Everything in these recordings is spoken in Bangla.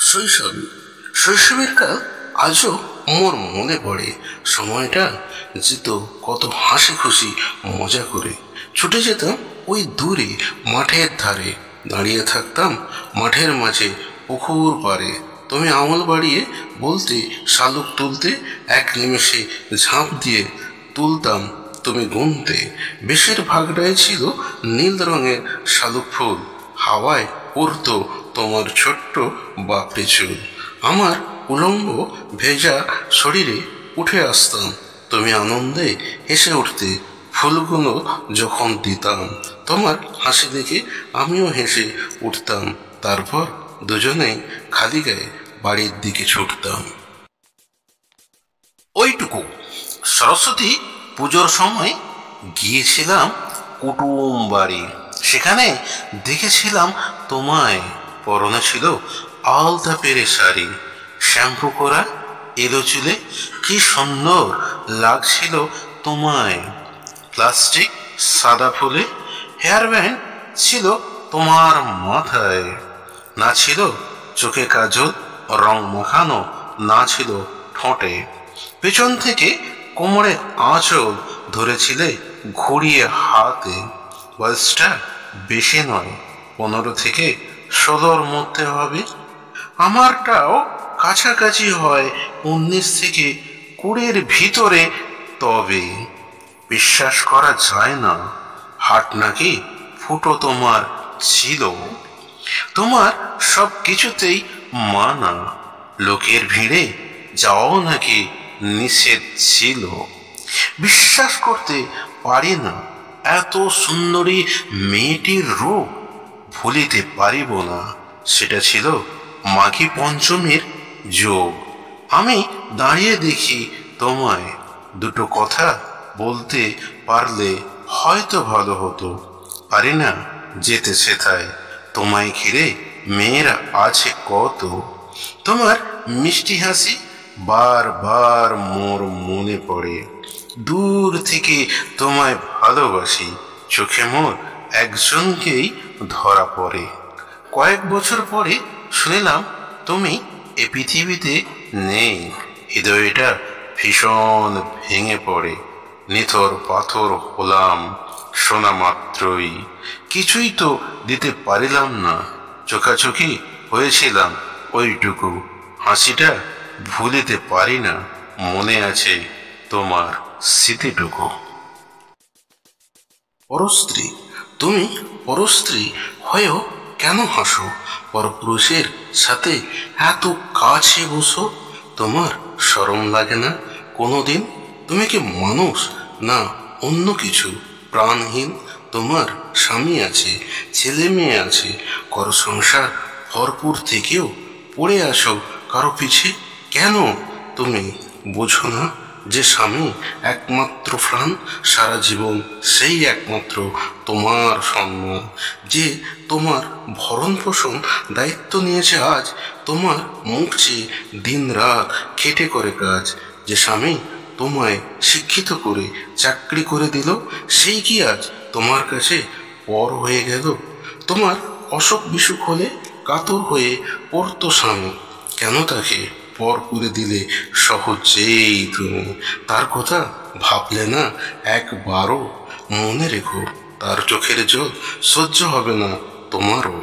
শৈশবে শৈশবের কাল আজও মোর মনে পড়ে। সময়টা যেত কত হাসি খুশি মজা করে। ছুটে যেতাম ওই দূরে মাঠের ধারে, দাঁড়িয়ে থাকতাম মাঠের মাঝে পুকুর পাড়ে। তুমি আঙুল বাড়িয়ে বলতে শালুক তুলতে, এক নিমেষে ঝাঁপ দিয়ে তুলতাম তুমি গুনতে। বেশিরভাগটাই ছিল নীল রঙের শালুক ফুল, হাওয়ায় উড়তো তোমার ছোট্ট বাপড়ে চুল। আমার উলঙ্গ ভেজা শরীরে উঠে আসতাম, তুমি আনন্দে হেসে উঠতে ফুলগুলো যখন দিতাম। তোমার হাসি দেখে আমিও হেসে উঠতাম, তারপর দুজনেই খালি গায়ে বাড়ির দিকে ছুটতাম। ওইটুকু সরস্বতী পুজোর সময় গিয়েছিলাম কুটুম বাড়ি। সেখানে দেখেছিলাম তোমায়, পরনে ছিল আলতা পেরে শাড়ি, শ্যাম্পু করা এলো চুলে, কি সুন্দর লাগছিল তোমায়। প্লাস্টিক সাদা ফুলে হেয়ার ব্যান্ড ছিল তোমার মাথায়, না ছিল চোখে কাজল রং মাখানো, না ছিল ঠোঁটে। পেছন থেকে কোমরে আঁচল ধরেছিলে ঘুরিয়ে হাতে। বয়সটা বেশি নয়, 15 থেকে 16-র মধ্যে হবে। আমারটাও কাছাকাছি হয় 19 থেকে 20-র ভিতরে। তবে বিশ্বাস করা যায় না, হাট নাকি ফুটো তোমার ছিল। তোমার সব কিছুতেই মানা, লোকের ভিড়ে যাওয়াও নাকি নিষেধ ছিল। বিশ্বাস করতে পারি না, এত সুন্দরী মেয়েটির রূপ ভুলিতে পারিব না। সেটা ছিল মাঘী পঞ্চমীর যোগ। আমি দাঁড়িয়ে দেখি তোমায়, দুটো কথা বলতে পারলে হয়তো ভালো হতো। পারি না যেতে সেথায়, তোমায় ঘিরে মেয়েরা আছে কত। তোমার মিষ্টি হাসি বারবার মোর মনে পড়ে। দূর থেকে তোমায় ভালোবাসি, চোখে মোর একজনকেই ধরা পড়ে। কয়েক বছর পরে শুনলাম তুমি এ পৃথিবীতে নেই। হৃদয়টা ভীষণ ভেঙে পড়ে, নিথর পাথর হলাম শোনা মাত্রই। কিছুই তো দিতে পারিলাম না, চোখাচোখি হয়েছিলাম ওইটুকু। হাসিটা ভুলিতে পারি না, মনে আছে তোমার স্মৃতিটুকু। পরস্ত্রী, তুমি পরস্ত্রী হয়েও কেন হাসো? পরপুরুষের সাথে এত কাছে বসো, তোমার শরম লাগে না কোনোদিন? তুমি কি মানুষ না অন্য কিছু? প্রাণহীন তোমার স্বামী আছে, ছেলে মেয়ে আছে, কর সংসার ভরপুর থেকেও পড়ে আসো কারো পিছে কেন? তুমি বোঝো না যে স্বামী একমাত্র প্রাণ, সারা জীবন সেই একমাত্র তোমার সম্মান, যে তোমার ভরণ পোষণ দায়িত্ব নিয়েছে, আজ তোমার মুখ চেয়ে দিন রাত খেটে করে কাজ। যে স্বামী তোমায় শিক্ষিত করে চাকরি করে দিল, সেই কি আজ তোমার কাছে পর হয়ে গেল? তোমার অসুখ বিসুখ হলে কাতর হয়ে পড়তো স্বামী, কেন তাকে পর করে দিলে সহজেই তুমি? তার কথা ভাবলে না একবারও? মনে রেখো, তার চোখের জল সহ্য হবে না তোমারও।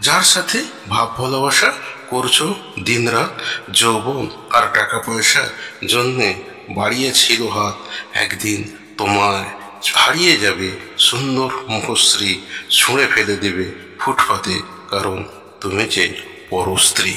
যার সাথে ভাব ভালোবাসা করছো দিনরাত, যৌবন আর টাকা পয়সার জন্যে বাড়িয়েছিল হাত, একদিন তোমার হারিয়ে যাবে সুন্দর মুখশ্রী, ছুঁড়ে ফেলে দেবে ফুটপাতে, কারণ তুমি যে পরস্ত্রী।